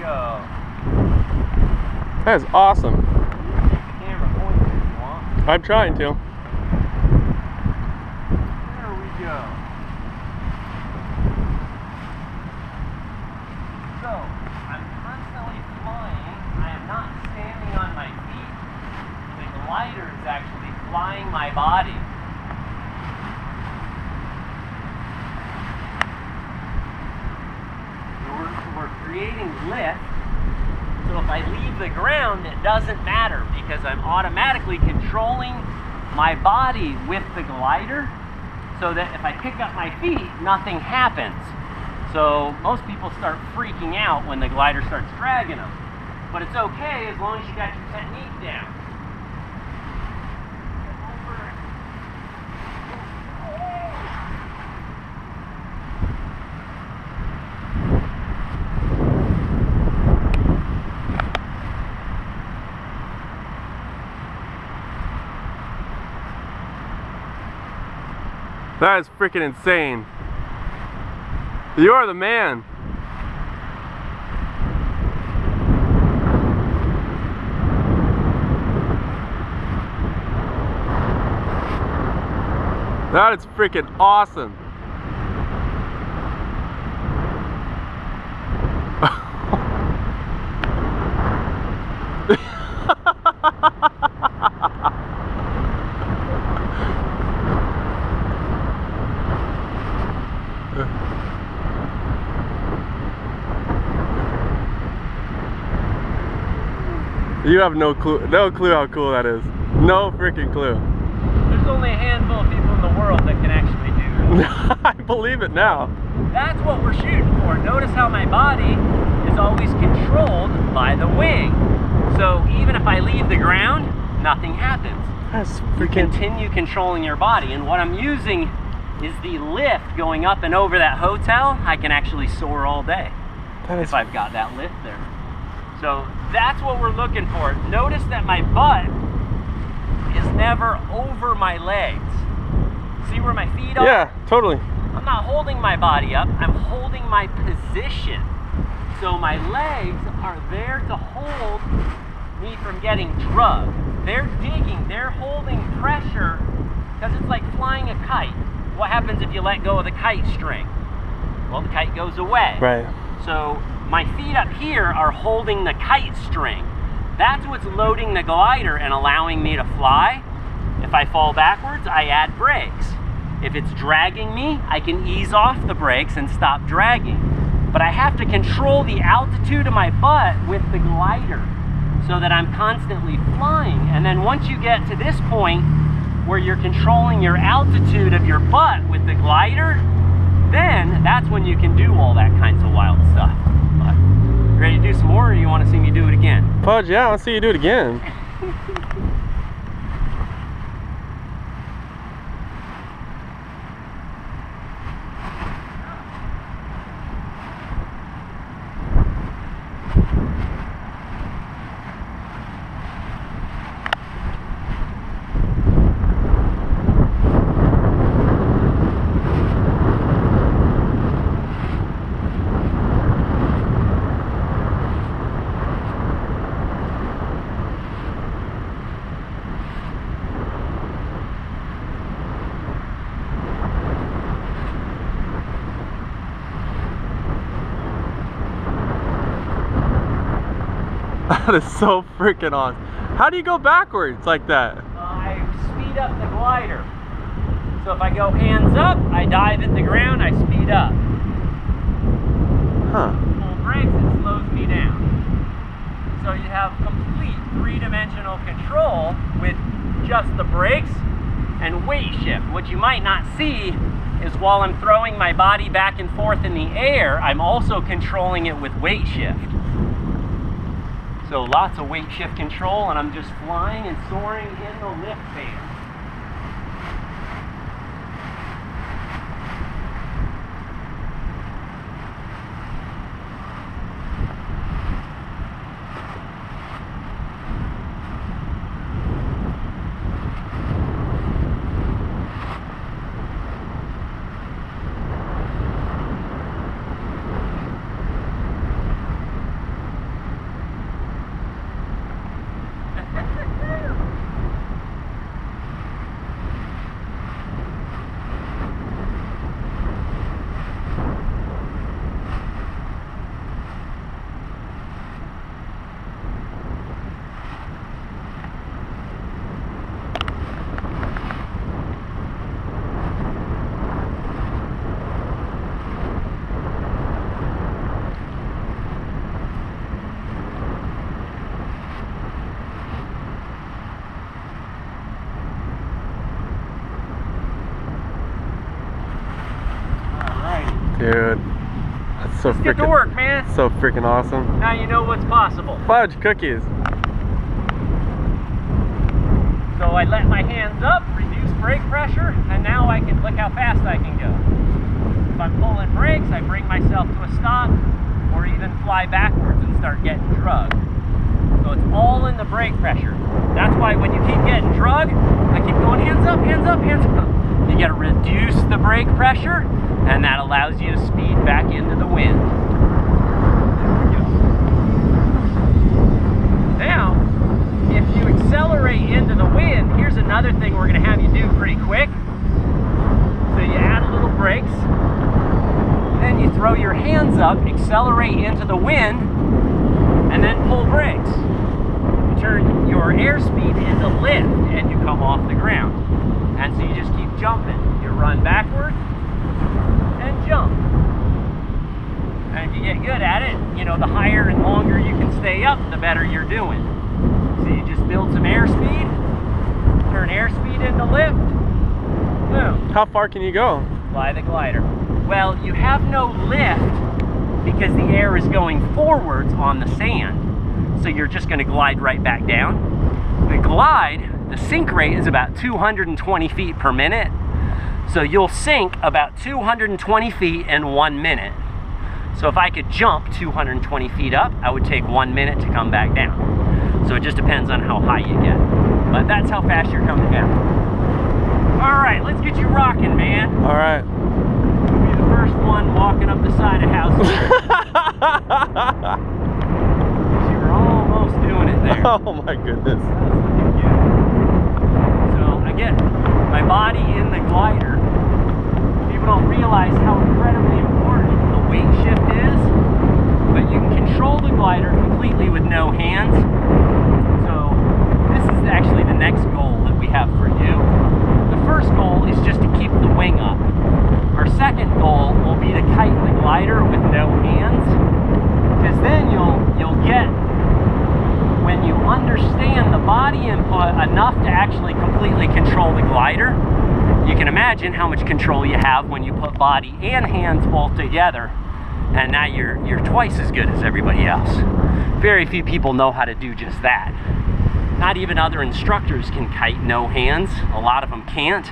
go. That is awesome. You can take the camera pointed if you want. I'm trying to. There we go. So, I'm constantly flying. I am not standing on my feet. The glider is actually flying my body. We're creating lift. So if I leave the ground, it doesn't matter because I'm automatically controlling my body with the glider so that if I pick up my feet, nothing happens. So most people start freaking out when the glider starts dragging them. But it's okay as long as you got your technique down. That is freaking insane. You are the man. That is freaking awesome. You have no clue how cool that is. No freaking clue. There's only a handful of people in the world that can actually do that. I believe it now. That's what we're shooting for. Notice how my body is always controlled by the wing. So even if I leave the ground, nothing happens. That's You freaking... continue controlling your body. And what I'm using is the lift going up and over that hotel. I can actually soar all day if I've got that lift there. So that's what we're looking for. Notice that my butt is never over my legs. See where my feet are? Yeah, totally. I'm not holding my body up, I'm holding my position. So my legs are there to hold me from getting drugged. They're digging, they're holding pressure, because it's like flying a kite. What happens if you let go of the kite string? Well, the kite goes away. Right. So my feet up here are holding the kite string. That's what's loading the glider and allowing me to fly. If I fall backwards, I add brakes. If it's dragging me, I can ease off the brakes and stop dragging. But I have to control the altitude of my butt with the glider so that I'm constantly flying. And then once you get to this point where you're controlling your altitude of your butt with the glider, then that's when you can do all that kinds of wild stuff. But, ready to do some more, or you want to see me do it again? Pudge, yeah, I'll see you do it again. That is so freaking awesome. How do you go backwards like that? I speed up the glider. So if I go hands up, I dive at the ground, I speed up. Huh. Pull brakes, it slows me down. So you have complete three-dimensional control with just the brakes and weight shift. What you might not see is while I'm throwing my body back and forth in the air, I'm also controlling it with weight shift. So lots of weight shift control, and I'm just flying and soaring in the lift band. So Let's get to work, man. So freaking awesome. Now you know what's possible. Fudge cookies. So I let my hands up, reduce brake pressure, and now I can look how fast I can go. If I'm pulling brakes, I bring myself to a stop, or even fly backwards and start getting drug. So it's all in the brake pressure. That's why when you keep getting drug, I keep going hands up, hands up, hands up. You gotta reduce the brake pressure, and that allows you to speed back into the wind. There we go. Now, if you accelerate into the wind, here's another thing we're gonna have you do pretty quick. So you add a little brakes, then you throw your hands up, accelerate into the wind, and then pull brakes. You turn your airspeed into lift, and you come off the ground. And so you just keep jumping. You run backward and jump. And if you get good at it, you know, the higher and longer you can stay up, the better you're doing. So you just build some airspeed, turn airspeed into lift, boom. How far can you go? Fly the glider. Well, you have no lift because the air is going forwards on the sand. So you're just going to glide right back down. The glide, the sink rate is about 220 feet per minute. So you'll sink about 220 feet in 1 minute. So if I could jump 220 feet up, I would take 1 minute to come back down. So it just depends on how high you get. But that's how fast you're coming down. All right, let's get you rocking, man. All right. You'll be the first one walking up the side of houses. You were almost doing it there. Oh my goodness. That was looking good. So I get my body in the glider. People don't realize how incredibly important the weight shift is, but you can control the glider completely with no hands. So this is actually the next goal that we have for you. The first goal is just to keep the wing up. Our second goal will be to kite the glider with no hands, because then you'll get, when you understand the body input enough to actually completely control the glider, you can imagine how much control you have when you put body and hands both together, and now you're twice as good as everybody else. Very few people know how to do just that. Not even other instructors can kite no hands. A lot of them can't,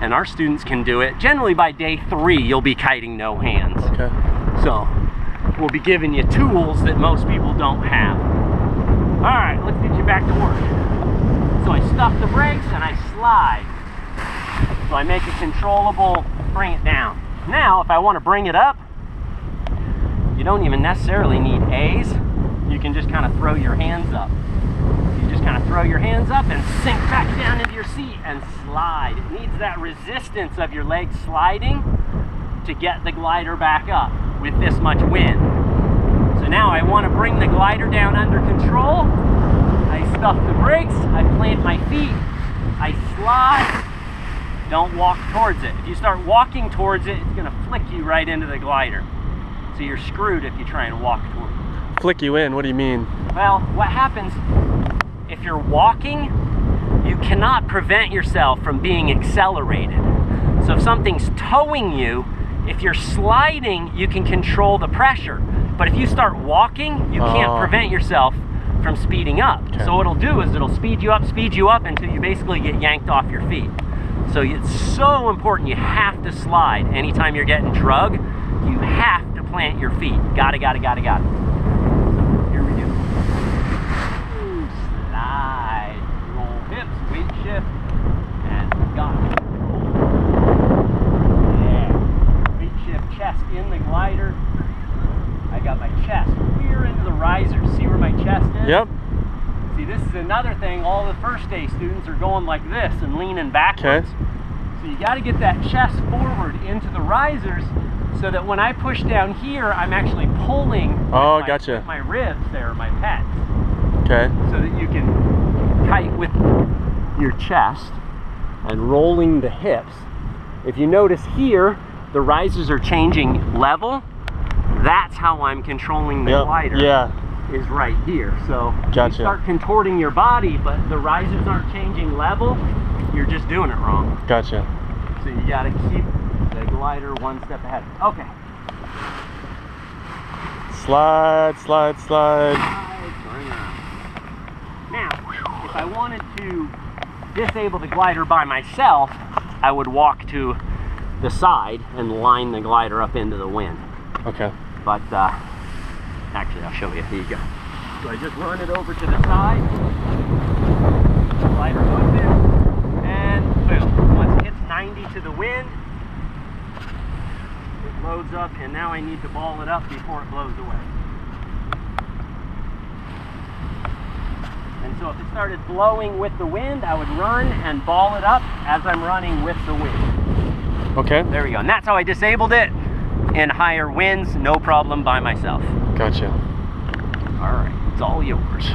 and our students can do it. Generally by day 3, you'll be kiting no hands. Okay. So we'll be giving you tools that most people don't have. All right, let's get you back to work. So I stuff the brakes and I slide. So I make it controllable, bring it down. Now, if I want to bring it up, you don't even necessarily need A's. You can just kind of throw your hands up. You just kind of throw your hands up and sink back down into your seat and slide. It needs that resistance of your legs sliding to get the glider back up with this much wind. So now I want to bring the glider down under control. I stuff the brakes, I plant my feet, I slide. Don't walk towards it. If you start walking towards it, it's going to flick you right into the glider. So you're screwed if you try and walk towards it. Flick you in, what do you mean? Well, what happens if you're walking, you cannot prevent yourself from being accelerated. So if something's towing you, if you're sliding, you can control the pressure. But if you start walking, you can't prevent yourself from speeding up. Okay. So what it'll do is it'll speed you up until you basically get yanked off your feet. So it's so important, you have to slide. Anytime you're getting drug, you have to plant your feet. Got it. So here we go. Slide, roll hips, weight shift, and got it. Yeah, weight shift, chest in the glider. I got my chest clear into the riser. See where my chest is? Yep. See, this is another thing. All the first day students are going like this and leaning backwards. Okay. So you got to get that chest forward into the risers so that when I push down here, I'm actually pulling gotcha. my ribs there, my pecs. Okay. So that you can kite with your chest and rolling the hips. If you notice here, the risers are changing level. That's how I'm controlling the glider. Yeah. Is right here. So gotcha. You start contorting your body, but the risers aren't changing level, you're just doing it wrong. Gotcha. So you got to keep the glider one step ahead. Okay. Slide, slide, slide. Turn around. Now, if I wanted to disable the glider by myself, I would walk to the side and line the glider up into the wind. Okay. But actually, I'll show you. Here you go. So I just run it over to the side, glider open, and boom. Once it hits 90 to the wind, it loads up, and now I need to ball it up before it blows away. And so if it started blowing with the wind, I would run and ball it up as I'm running with the wind. Okay. There we go. And that's how I disabled it in higher winds, no problem by myself. Gotcha. All right, it's all yours.